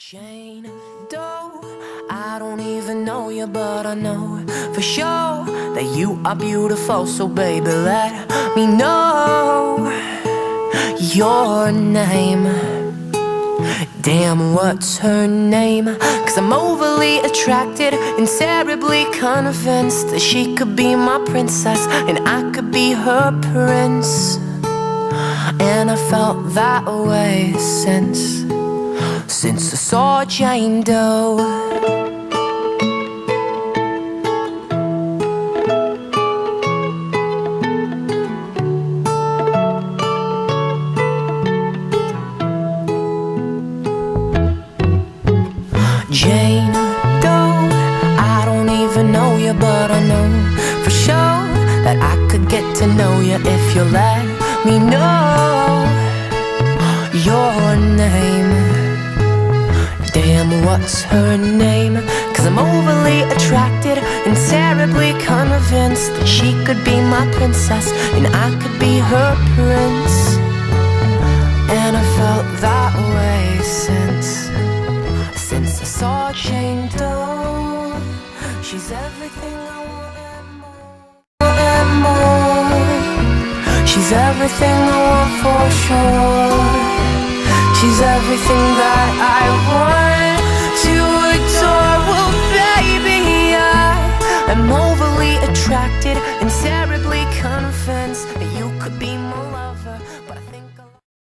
Jane Doe, I don't even know you, but I know for sure that you are beautiful. So baby, let me know your name. Damn, what's her name? 'Cause I'm overly attracted and terribly convinced that she could be my princess and I could be her prince. And I felt that way since I saw Jane Doe. Jane Doe, I don't even know you, but I know for sure that I could get to know you if you let me know your name. Damn, what's her name? 'Cause I'm overly attracted and terribly convinced that she could be my princess and I could be her prince. And I felt that way since I saw Jane Doe. She's everything I want and more. She's everything I want for sure. She's everything that I want.